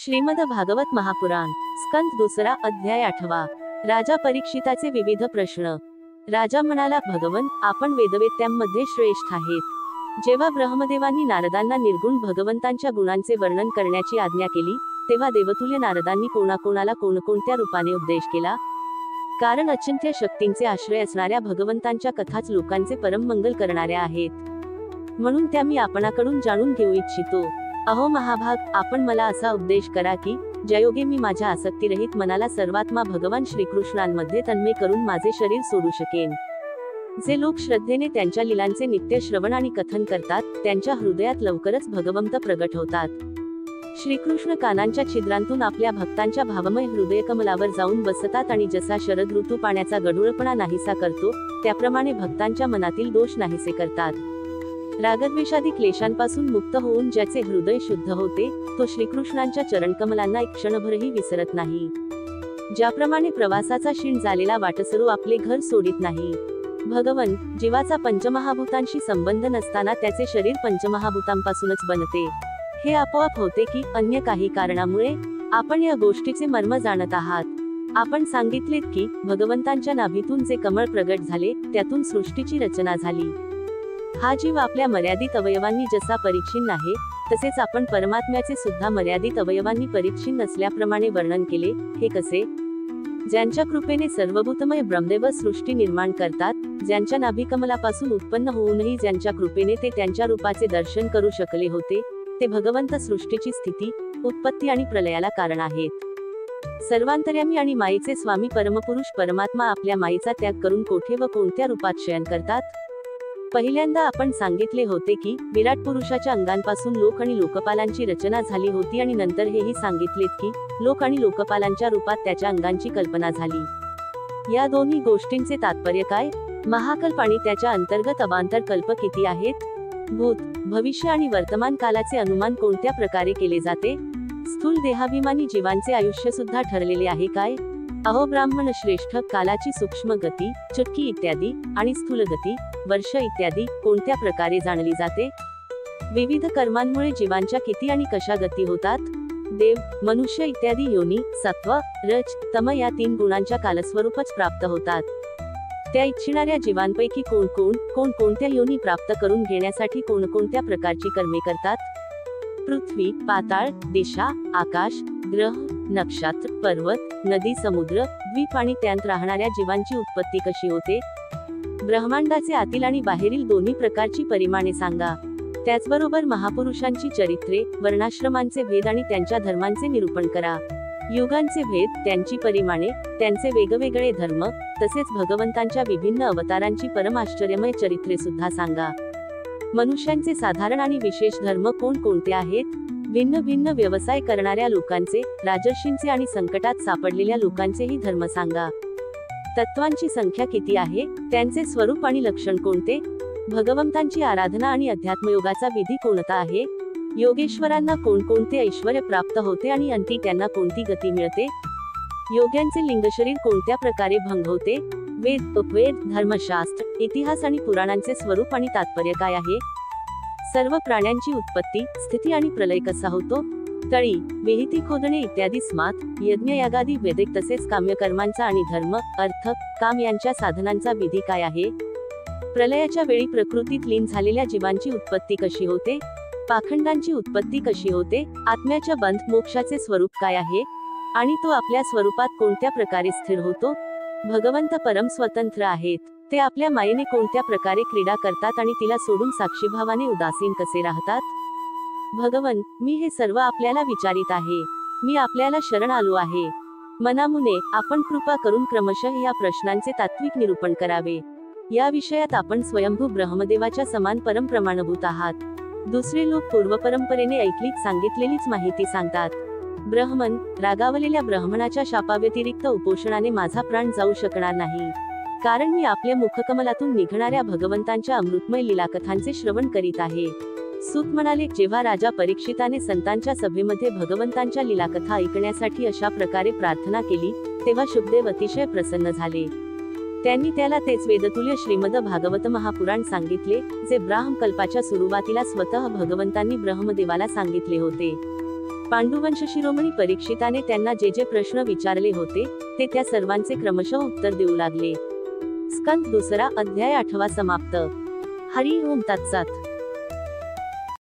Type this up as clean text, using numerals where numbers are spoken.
श्रीमद भागवत महापुराण स्कंद दुसरा अध्याय 8. राजा परीक्षिताचे विविध प्रश्न. राजा म्हणाला, भगवन, आपण वेदवेत्यांमध्ये श्रेष्ठ आहेत. जेव्हा ब्रह्मदेवांनी नारदांना निर्गुण भगवंतांच्या गुणांचे वर्णन करण्याची आज्ञा केली, तेव्हा देवतुल्य नारदांनी कोणाकोणाला कोणकोणत्या रूपाने उपदेश केला. कारण अचिंत्य शक्तींचे आश्रय असणाऱ्या भगवंतांच्या कथाच लोकांचे परम मंगल करणाऱ्या आहेत. म्हणून त्या मी आपणाकडून जाणून घेऊ इच्छितो. अहो महाभाग, आपण मला असा उपदेश करा की ज्यायोगे मी माझ्या आसक्तीरहित मनाला सर्वात्मा भगवान श्रीकृष्णांमध्ये तन्मय करून माझे शरीर सोडू शकेन. जे लोक श्रद्धेने त्यांच्या लीलांचे नित्य श्रवण आणि कथन करतात, त्यांच्या हृदयात लवकरच भगवंत प्रगट होतात. श्रीकृष्ण कानांच्या छिद्रांतून आपल्या भक्तांच्या भावमय हृदयकमलावर जाऊन बसतात आणि जसा शरद ऋतू पाण्याचा गढूळपणा नाहीसा करतो, त्याप्रमाणे भक्तांच्या मनातील दोष नाहीसे करतात. रागद्वेषादी क्लेशांपासून मुक्त होऊन ज्याचे हृदय शुद्ध होते, तो श्रीकृष्णांच्या चरणकमलांना एक क्षणभरही विसरत नाही. ज्याप्रमाणे प्रवासाचा क्षीण झालेला वाटसरू आपले घर सोडित नाही. भगवन, जीवाचा पंचमहाभूतांशी संबंध नसताना त्याचे शरीर पंचमहाभूतांपासूनच बनते. हे आपोआप होते की अन्य काही कारणामुळे? आपण या गोष्टीचे मर्म जाणत आहात. आपण सांगितलेत की भगवंतांच्या नाभीतून जे कमळ प्रगट झाले, त्यातून सृष्टीची रचना झाली. हा जीव आपल्या मर्यादित अवयवांनी जसा परिच्छिन्न आहे, तसेच आपण परमात्म्याचे सुद्धा मर्यादित अवयवांनी परिच्छिन्न नसल्याप्रमाणे वर्णन केले. हे कसे? ज्यांच्या कृपेने सर्वभूतमय ब्रह्मदेव सृष्टी निर्माण करतात, ज्यांच्या नाभिकमलापासून उत्पन्न होऊनही ज्यांच्या कृपेने ते त्यांच्या रूपाचे दर्शन करू शकले होते, ते भगवंत सृष्टीची स्थिती, उत्पत्ती आणि प्रलयाला कारण आहेत. सर्वांतर्यामी आणि मायेचे स्वामी परमपुरुष परमात्मा आपल्या मायेचा त्याग करून कोठे व कोणत्या रूपात शयन करतात? पहिल्यांदा आपण सांगितले होते की विराट पुरुषाच्या अंगांपासून लोक आणि लोकपालांची रचना झाली होती आणि नंतर हेही सांगितलेत की लोक आणि लोकपालांच्या रूपात त्याच्या अंगांची कल्पना झाली. या दोन्ही गोष्टींचे तात्पर्य काय? महाकल्प आणि त्याच्या अंतर्गत अवांतर कल्प किती आहेत? भूत, भविष्य आणि वर्तमान कालाचे अनुमान कोणत्या प्रकारे केले जाते? स्थूल देहाभिमानी जीवांचे आयुष्य सुद्धा ठरलेले आहे काय? अहो ब्राह्मण श्रेष्ठ, कालाची सूक्ष्म गती, चुटकी इत्यादी आणि स्थूल गती, वर्ष इत्यादी कोणत्या प्रकारे जाणली जाते? विविध कर्मांमुळे जीवांच्या किती आणि कशा गती होतात? देव, मनुष्य इत्यादी योनी, सत्व, रज, तम या 3 गुणांच्या कालस्वरूपच प्राप्त होतात. त्या इच्छिणाऱ्या जीवांपैकी कोणत्या योनी प्राप्त करून घेण्यासाठी कोणकोणत्या प्रकारची कर्मे करतात? पृथ्वी, पाताळ, दिशा, आकाश, ग्रह, नक्षत्र, पर्वत, नदी, समुद्र, द्वीप आणि त्यात राहणाऱ्या जीवांची उत्पत्ती कशी होते? ब्रह्मांडाचे आतील आणि बाहेरील दोन्ही प्रकारची परिमाणे सांगा. त्याचबरोबर महापुरुषांची चरित्रे, वर्णाश्रमांचे भेद आणि त्यांच्या धर्मांचे निरूपण करा. युगांचे भेद, त्यांची परिमाणे, त्यांचे वेगवेगळे धर्म, तसेच भगवंतांच्या विभिन्न अवतारांची परम आश्चर्यमय चरित्रे सुद्धा सांगा. मनुष्यांचे साधारण आणि विशेष धर्म कोणते आहेत? भिन्न भिन्न व्यवसाय करणाऱ्या लोकांचे, राजर्षींचे आणि संकटात सापडलेल्या लोकांचेही धर्म सांगा. तत्वांची संख्या किती आहे? त्यांचे स्वरूप आणि लक्षण कोणते? भगवंतांची आराधना आणि अध्यात्मयोगाचा विधी कोणता आहे? योगेश्वरांना कोणते ऐश्वर्य प्राप्त होते आणि अंती त्यांना कोणती गती मिळते? योग्यांचे लिंगशरीर कोणत्या प्रकारे भंग होते? वेद, उपवेद, धर्मशास्त्र, इतिहास आणि पुराणांचे स्वरूप आणि तात्पर्य काय आहे? सर्व प्राण्यांची उत्पत्ती, स्थिती आणि प्रलय कसा होतो? तळी, विहिती खोदणे इत्यादी स्मार्थ, यज्ञयागादी वैदिक तसेच काम्यकर्मांचा आणि धर्म, अर्थ, काम यांच्या साधनांचा विधी काय आहे? प्रलयाच्या वेळी प्रकृतीत लीन झालेल्या जीवांची उत्पत्ती कशी होते? पाखंडांची उत्पत्ती कशी होते? आत्म्याच्या बंध मोक्षाचे स्वरूप काय आहे? आणि तो आपल्या स्वरूपात कोणत्या प्रकारे स्थिर होतो? भगवंत परम स्वतंत्र आहेत. ते आपल्या मायेने कोणत्या प्रकारे क्रीडा करतात आणि तिला सोडून साक्षीभावाने उदासीन कसे राहतात? भगवन, मी हे सर्व आपल्याला विचारित आहे. मी आपल्याला शरण आलो आहे. मनामुने आपण कृपा करून क्रमशः या प्रश्नांचे तात्विक निरूपण करावे. या विषयात आपण स्वयंभू ब्रह्मदेवाच्या समान परम प्रमाणभूत आहात. दुसरे लोक पूर्वपरंपरेने ऐकलीच सांगितलेलीच माहिती सांगतात. ब्रह्मन, रागावलेल्या ब्राह्मणाच्या शापाव्यतिरिक्त उपोषणाने माझा प्राण जाऊ शकणार नाही. कारण मी आपल्या मुखकमलातून निघणाऱ्या भगवंतांच्या अमृतमय लीलाकथांचे श्रवण करीत आहे. सूत म्हणाले, जेव्हा राजा परीक्षिताने संतांच्या सभेमध्ये भगवंतांच्या लीलाकथा ऐकण्यासाठी अशा प्रकारे प्रार्थना केली, तेव्हा शुकदेव अतिशय प्रसन्न झाले. त्यांनी त्याला तेच वेदतुल्य श्रीमद भागवत महापुराण सांगितले, जे ब्राह्मकल्पाच्या सुरुवातीला स्वतः भगवंतांनी ब्रह्मदेवाला सांगितले होते. पांडुवंश शिरोमणी परीक्षिताने त्यांना जे जे प्रश्न विचारले होते ते त्या सर्वांचे क्रमशः उत्तर देऊ लागले. स्कंद दुसरा अध्याय 8 समाप्त. हरी ओम तत्सत.